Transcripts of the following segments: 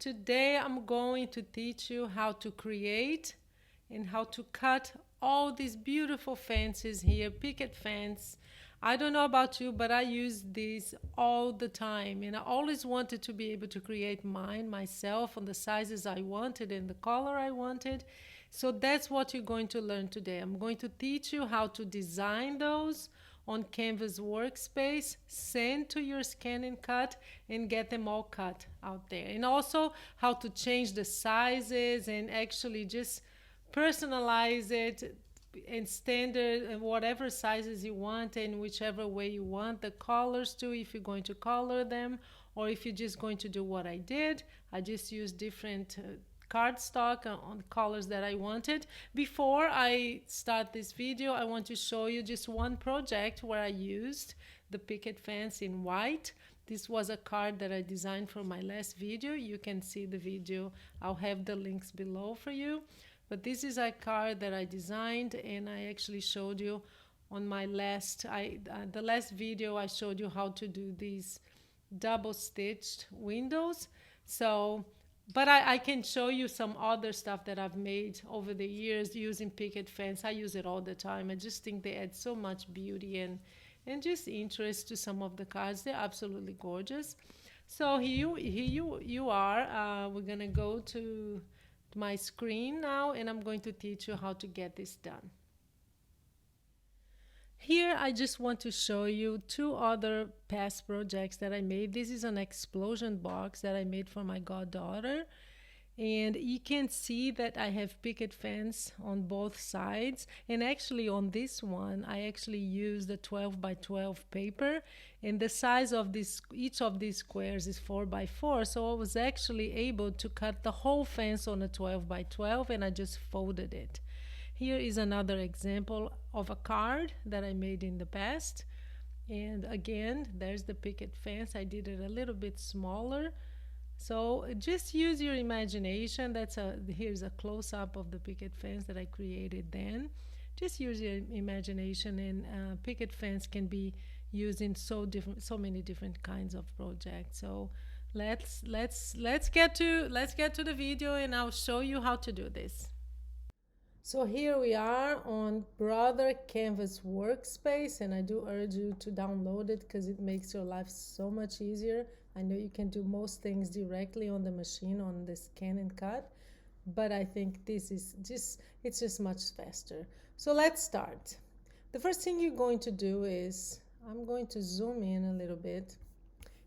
Today I'm going to teach you how to create and how to cut all these beautiful fences here, picket fence. I don't know about you, but I use these all the time, and I always wanted to be able to create mine myself on the sizes I wanted and the color I wanted. So that's what you're going to learn today. I'm going to teach you how to design those on Canvas Workspace, send to your ScanNCut, and get them all cut out there. And also how to change the sizes and actually just personalize it in standard and whatever sizes you want and whichever way you want the colors to, if you're going to color them or if you're just going to do what I did. I just used different cardstock on colors that I wanted. Before I start this video, I want to show you just one project where I used the picket fence in white. This was a card that I designed for my last video. You can see the video. I'll have the links below for you. But this is a card that I designed, and I actually showed you on my the last video. I showed you how to do these double stitched windows. So, but I can show you some other stuff that I've made over the years using picket fence. I use it all the time. I just think they add so much beauty and just interest to some of the cards. They're absolutely gorgeous. So here you are. We're gonna go to my screen now, and I'm going to teach you how to get this done. Here I just want to show you two other past projects that I made. This is an explosion box that I made for my goddaughter, and you can see that I have picket fence on both sides. And actually on this one I actually used a 12 by 12 paper, and the size of this, each of these squares is 4 by 4, so I was actually able to cut the whole fence on a 12 by 12, and I just folded it. Here is another example of a card that I made in the past, and again there's the picket fence. I did it a little bit smaller. So just use your imagination. Here's a close-up of the picket fence that I created then. Just use your imagination, and picket fence can be used in so many different kinds of projects. So let's get to the video, and I'll show you how to do this. So here we are on Brother Canvas Workspace, and I do urge you to download it because it makes your life so much easier. I know you can do most things directly on the machine on the ScanNCut, but I think this is it's just much faster. So let's start. The first thing you're going to do is, I'm going to zoom in a little bit.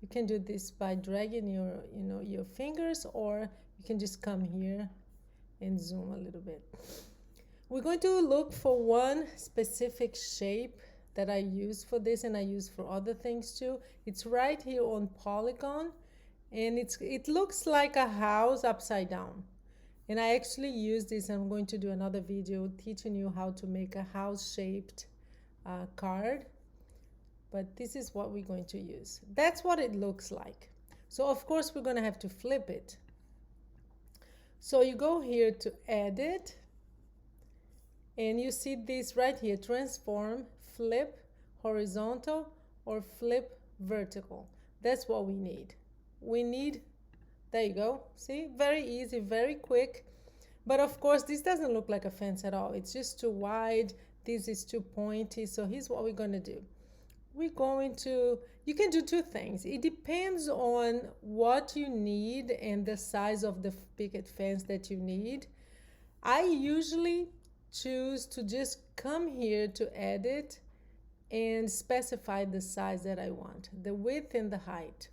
You can do this by dragging your fingers, or you can just come here and zoom a little bit. We're going to look for one specific shape that I use for this, and I use for other things too. It's right here on polygon, and it looks like a house upside down. And I actually use this. I'm going to do another video teaching you how to make a house shaped card, but this is what we're going to use. That's what it looks like. So of course we're going to have to flip it. So you go here to edit, and you see this right here, transform, flip horizontal or flip vertical. That's what we need. There you go. See, very easy, very quick. But of course this doesn't look like a fence at all. It's just too wide. This is too pointy. So here's what we're going to do. You can do two things. It depends on what you need and the size of the picket fence that you need. I usually choose to just come here to edit and specify the size that I want, the width and the height.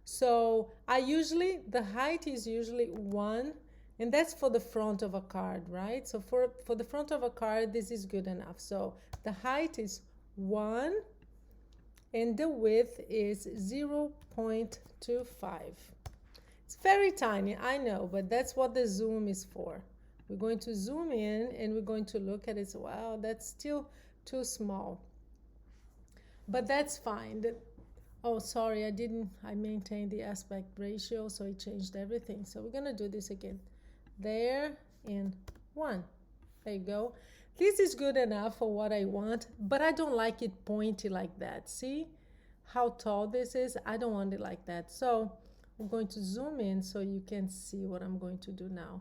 So the height is usually 1, and that's for the front of a card, right? So for the front of a card, this is good enough. So the height is 1 and the width is 0.25. It's very tiny, I know, but that's what the zoom is for. We're going to zoom in and we're going to look at it. So, wow, that's still too small, but that's fine. Oh, sorry, I maintained the aspect ratio, so it changed everything. So we're gonna do this again. There, and 1. There you go. This is good enough for what I want, but I don't like it pointy like that. See how tall this is? I don't want it like that. So I'm going to zoom in so you can see what I'm going to do now.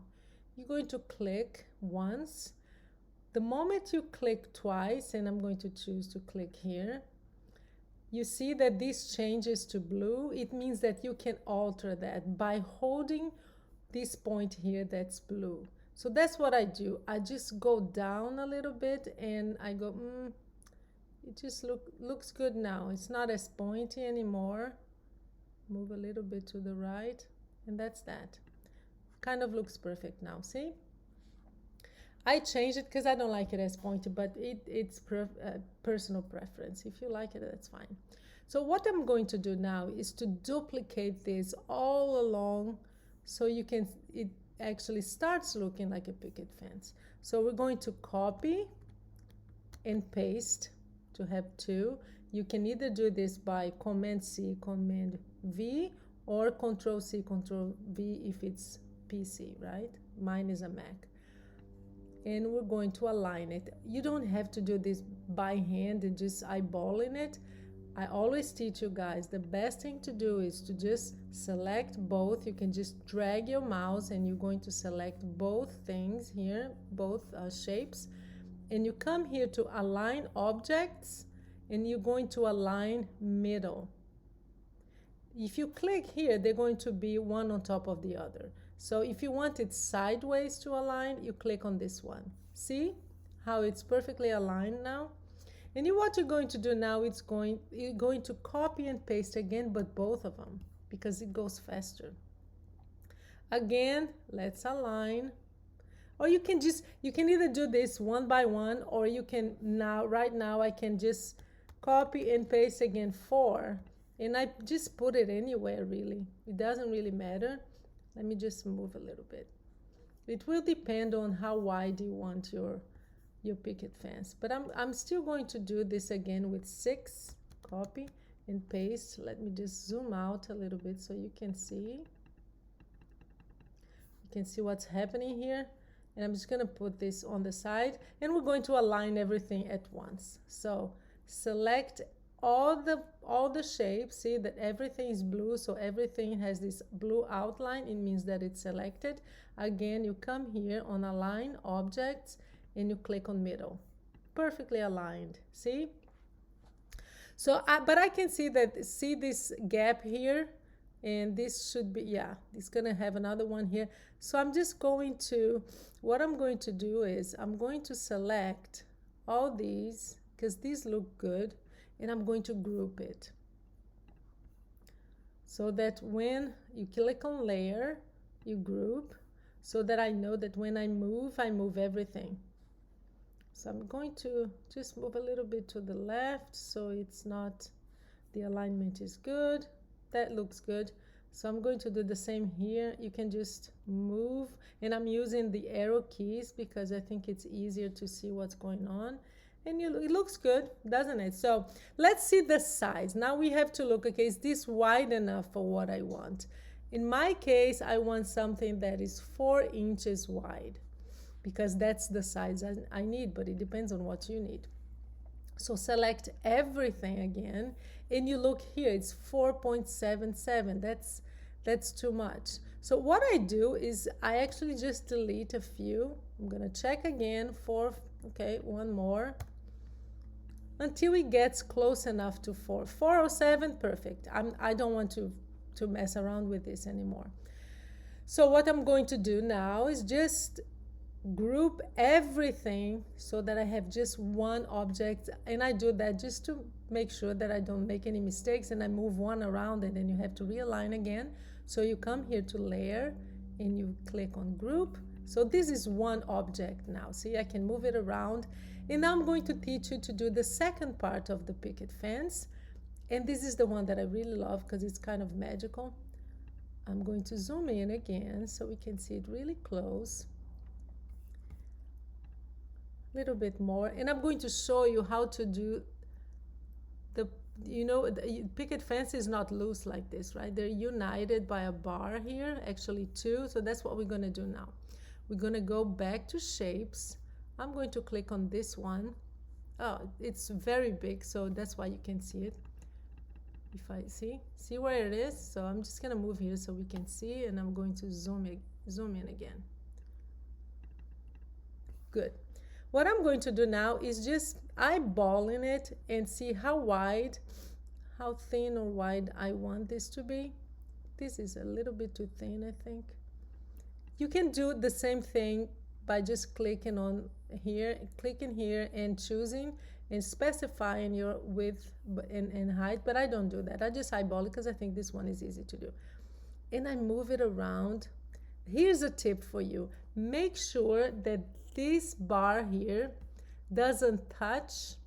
You're going to click once. The moment you click twice, and I'm going to choose to click here, you see that this changes to blue. It means that you can alter that by holding this point here that's blue. So that's what I do. I just go down a little bit and I go, it just looks good now. It's not as pointy anymore. Move a little bit to the right, and that's that. Kind of looks perfect now, see? I changed it because I don't like it as pointy, but it's personal preference. If you like it, that's fine. So what I'm going to do now is to duplicate this all along so you can, it actually starts looking like a picket fence. So we're going to copy and paste to have two. You can either do this by Command-C, Command-V, or Control-C, Control-V if it's PC, right? Mine is a Mac. And we're going to align it. You don't have to do this by hand and just eyeballing it. I always teach you guys, the best thing to do is to just select both. You can just drag your mouse and you're going to select both things here, both shapes. And you come here to align objects and you're going to align middle. If you click here, they're going to be one on top of the other. So if you want it sideways to align, you click on this one. See how it's perfectly aligned now? And what you're going to do now, you're going to copy and paste again, but both of them, because it goes faster. Again, let's align. Or you can either do this one by one, or you can right now I can just copy and paste again 4. And I just put it anywhere really. It doesn't really matter. Let me just move a little bit. It will depend on how wide you want your picket fence. But I'm still going to do this again with 6. Copy and paste. Let me just zoom out a little bit so you can see. You can see what's happening here. And I'm just going to put this on the side. And we're going to align everything at once. So select all the shapes. See that everything is blue, so everything has this blue outline. It means that it's selected. Again, you come here on Align Objects and you click on Middle. Perfectly aligned. See? So, but I can see this gap here, and this should be, yeah, it's gonna have another one here. So I'm just going to, what I'm going to do is I'm going to select all these because these look good. And I'm going to group it so that when you click on layer, you group, so that I know that when I move everything. So I'm going to just move a little bit to the left so it's not, the alignment is good. That looks good. So I'm going to do the same here. You can just move, and I'm using the arrow keys because I think it's easier to see what's going on. And it looks good, doesn't it? So let's see the size. Now we have to look, okay, is this wide enough for what I want? In my case, I want something that is 4 inches wide because that's the size I need, but it depends on what you need. So select everything again, and you look here, it's 4.77. That's too much. So what I do is I actually just delete a few. I'm gonna check again for, okay, one more, until it gets close enough to 4. 407, perfect. I don't want to mess around with this anymore. So what I'm going to do now is just group everything so that I have just one object, and I do that just to make sure that I don't make any mistakes, and I move one around and then you have to realign again. So you come here to layer and you click on group. So this is one object now. See, I can move it around. And now I'm going to teach you to do the second part of the picket fence. And this is the one that I really love because it's kind of magical. I'm going to zoom in again so we can see it really close. A little bit more. And I'm going to show you how to do the, the picket fence is not loose like this, right? They're united by a bar here, actually 2. So that's what we're going to do now. We're going to go back to shapes. I'm going to click on this one. Oh, it's very big, so that's why you can see it. if I see where it is. So I'm just gonna move here so we can see, and I'm going to zoom in again. Good. What I'm going to do now is just eyeballing it and see how wide, how thin or wide I want this to be. This is a little bit too thin, I think. You can do the same thing by just clicking here and choosing and specifying your width and height, but I don't do that. I just eyeball it because I think this one is easy to do. And I move it around. Here's a tip for you. Make sure that this bar here doesn't touch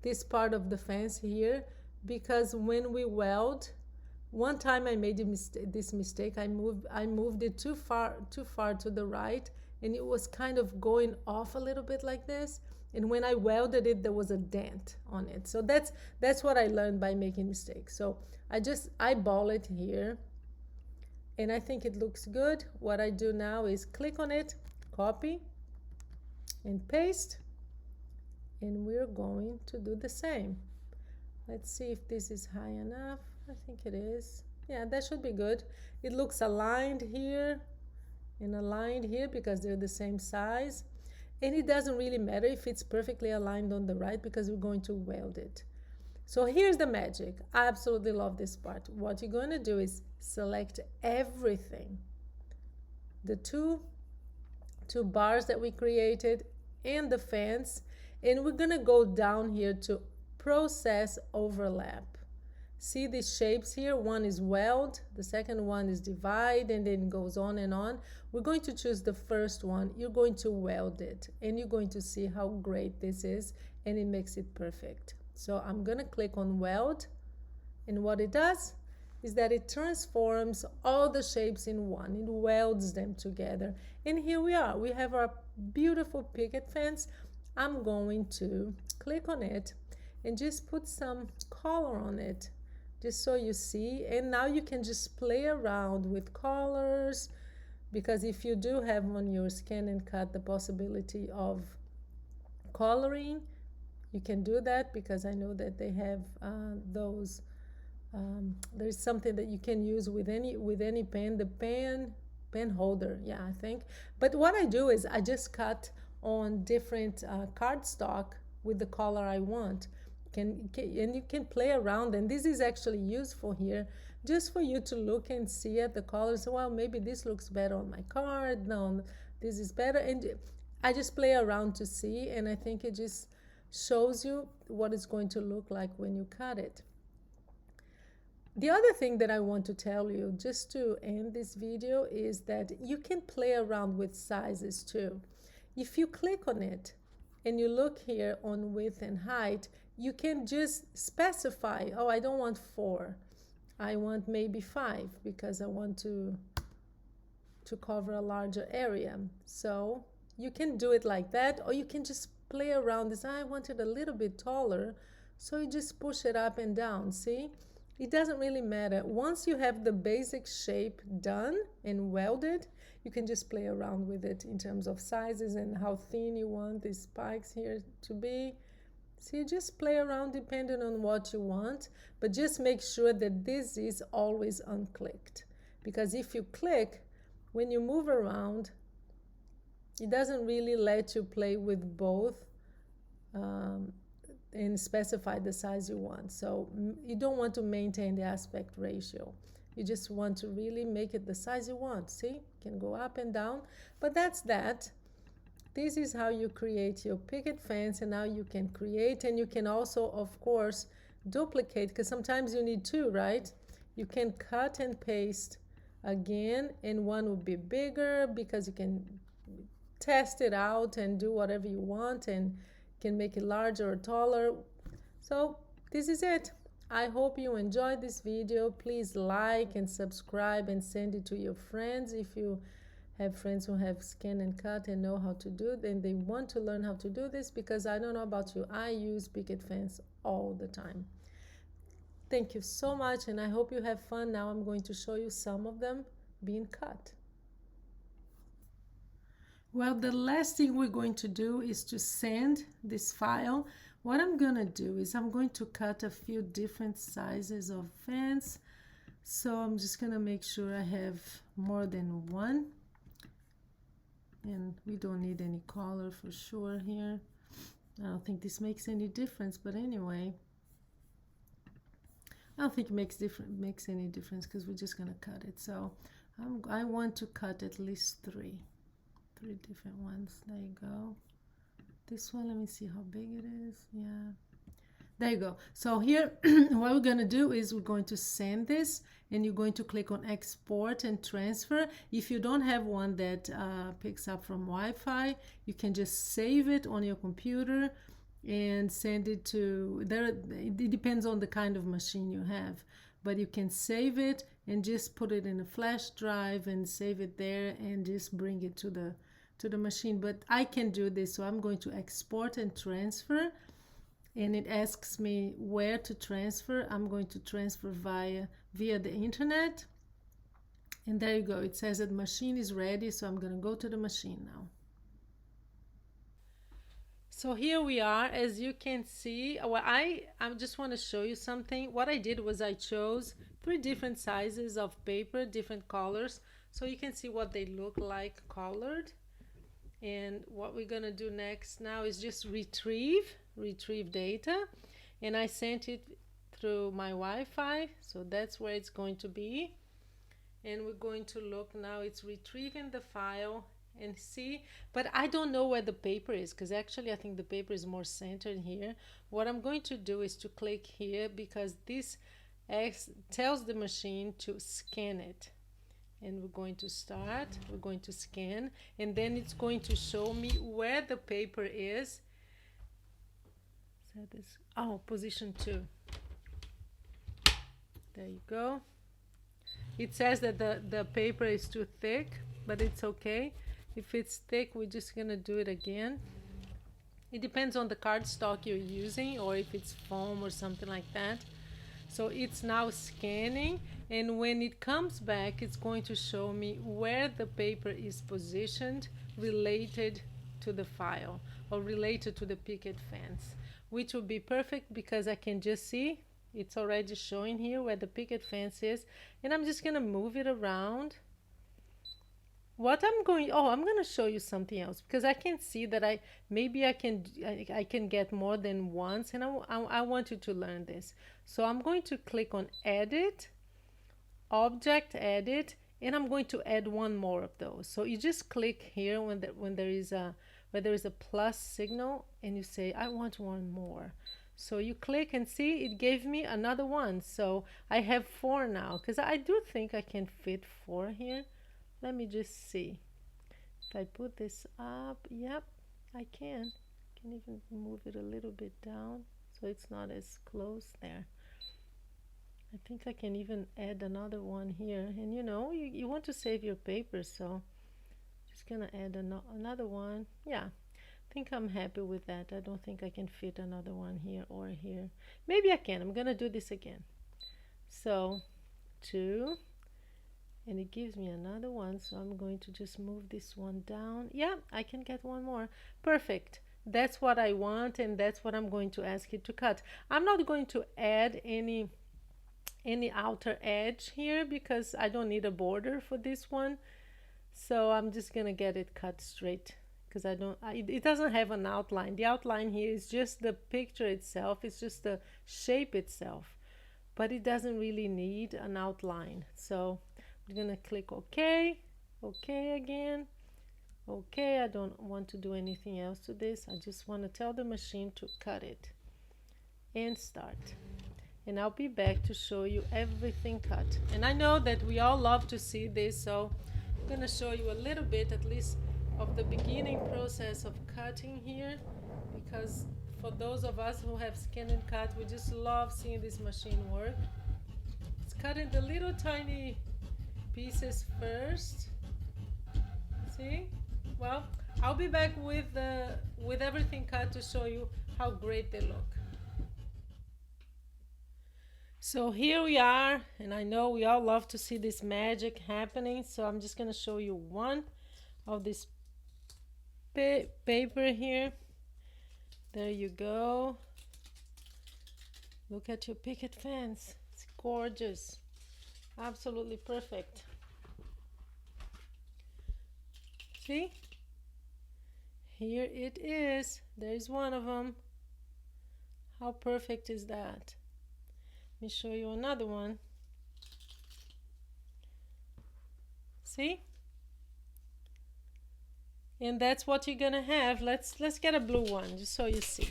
this part of the fence here, because when we weld, one time I made this mistake. I moved it too far to the right, and it was kind of going off a little bit like this. And when I welded it, there was a dent on it. So that's what I learned by making mistakes. So I just eyeball it here, and I think it looks good. What I do now is click on it, copy, and paste, and we're going to do the same. Let's see if this is high enough. I think it is. Yeah, that should be good. It looks aligned here and aligned here because they're the same size. And it doesn't really matter if it's perfectly aligned on the right, because we're going to weld it. So here's the magic. I absolutely love this part. What you're going to do is select everything. The two bars that we created and the fence. And we're going to go down here to process overlap. See these shapes here? One is weld, the second one is divide, and then it goes on and on. We're going to choose the first one. You're going to weld it, and you're going to see how great this is, and it makes it perfect. So I'm going to click on weld, and what it does is that it transforms all the shapes in one. It welds them together. And here we are. We have our beautiful picket fence. I'm going to click on it and just put some color on it, just so you see. And now you can just play around with colors, because if you do have on your ScanNCut the possibility of coloring, you can do that, because I know that they have those. There's something that you can use with any pen, the pen holder, yeah, I think. But what I do is I just cut on different cardstock with the color I want. And you can play around, and this is actually useful here just for you to look and see at the colors. Well, maybe this looks better on my card. No, this is better. And I just play around to see, and I think it just shows you what it's going to look like when you cut it. The other thing that I want to tell you, just to end this video, is that you can play around with sizes too. If you click on it and you look here on width and height, you can just specify, oh, I don't want 4. I want maybe 5, because I want to cover a larger area. So you can do it like that, or you can just play around this. I want it a little bit taller, so you just push it up and down. See? It doesn't really matter. Once you have the basic shape done and welded, you can just play around with it in terms of sizes and how thin you want these spikes here to be. So you just play around depending on what you want, but just make sure that this is always unclicked. Because if you click, when you move around, it doesn't really let you play with both and specify the size you want. So you don't want to maintain the aspect ratio. You just want to really make it the size you want. See, you can go up and down, but that's that. This is how you create your picket fence, and now you can create, and you can also, of course, duplicate, because sometimes you need 2, right? You can cut and paste again, and one will be bigger because you can test it out and do whatever you want, and can make it larger or taller. So this is it. I hope you enjoyed this video. Please like and subscribe and send it to your friends. If you have friends who have ScanNCut and know how to do it, and they want to learn how to do this, because I don't know about you, I use picket fence all the time. Thank you so much, and I hope you have fun. Now I'm going to show you some of them being cut. Well, the last thing we're going to do is to sand this file. what I'm gonna do is I'm going to cut a few different sizes of fans. So I'm just gonna make sure I have more than one. And we don't need any color for sure here. I don't think this makes any difference, but anyway. I don't think it makes any difference because we're just gonna cut it. So I want to cut at least three different ones. There you go. This one, let me see how big it is. Yeah, there you go. So here what we're going to do is we're going to send this, and you're going to click on export and transfer. If you don't have one that picks up from Wi-Fi, you can just save it on your computer and send it to there. It depends on the kind of machine you have, but you can save it and just put it in a flash drive and save it there and just bring it to the machine. But I can do this, so I'm going to export and transfer, and it asks me where to transfer. I'm going to transfer via the internet, and there you go. It says that the machine is ready, so I'm going to go to the machine now. So here we are. As you can see, well, I just want to show you something. What I did was I chose 3 different sizes of paper, different colors, so you can see what they look like colored. And what we're gonna do next now is just retrieve data, and I sent it through my Wi-Fi, so that's where it's going to be. And we're going to look now. It's retrieving the file and see, but I don't know where the paper is, because actually I think the paper is more centered here. What I'm going to do is to click here, because this tells the machine to scan it. And we're going to start, we're going to scan, and then it's going to show me where the paper is. So this, oh, position 2. There you go. It says that the paper is too thick, but it's okay. If it's thick, we're just gonna do it again. It depends on the cardstock you're using, or if it's foam or something like that. So it's now scanning, and when it comes back, it's going to show me where the paper is positioned related to the file, or related to the picket fence, which would be perfect because I can just see it's already showing here where the picket fence is, and I'm just gonna move it around. I'm going to show you something else, because I can see that I can get more than once, and I want you to learn this. So I'm going to click on edit, object edit, and I'm going to add one more of those. So you just click here when there is a plus signal, and you say I want one more. So you click and see it gave me another one. So I have 4 now, because I do think I can fit 4 here. Let me just see. If I put this up, yep, I can. Can even move it a little bit down so it's not as close there. I think I can even add another one here. And you want to save your paper, so just gonna add another one. Yeah, I think I'm happy with that. I don't think I can fit another one here or here. Maybe I can. I'm gonna do this again. So 2. And it gives me another one, so I'm going to just move this one down. Yeah, I can get one more. Perfect. That's what I want, and that's what I'm going to ask it to cut. I'm not going to add any outer edge here, because I don't need a border for this one. So I'm just gonna get it cut straight, because it doesn't have an outline. The outline here is just the picture itself. It's just the shape itself, but it doesn't really need an outline. So I'm gonna click OK, OK again, OK. I don't want to do anything else to this. I just want to tell the machine to cut it, and start. And I'll be back to show you everything cut. And I know that we all love to see this, so I'm gonna show you a little bit, at least, of the beginning process of cutting here, because for those of us who have ScanNCut, we just love seeing this machine work. It's cutting the little tiny pieces first. See? Well, I'll be back with everything cut to show you how great they look. So here we are, and I know we all love to see this magic happening, so I'm just going to show you one of this paper here. There you go. Look at your picket fence. It's gorgeous. Absolutely perfect. See? Here it is. There's one of them. How perfect is that? Let me show you another one. See? And that's what you're gonna have. Let's get a blue one just so you see.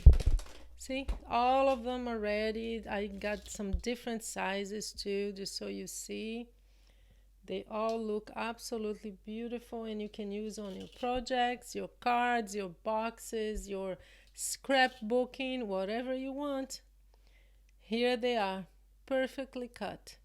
See, all of them are ready. I got some different sizes too, just so you see. They all look absolutely beautiful, and you can use on your projects, your cards, your boxes, your scrapbooking, whatever you want. Here they are, perfectly cut.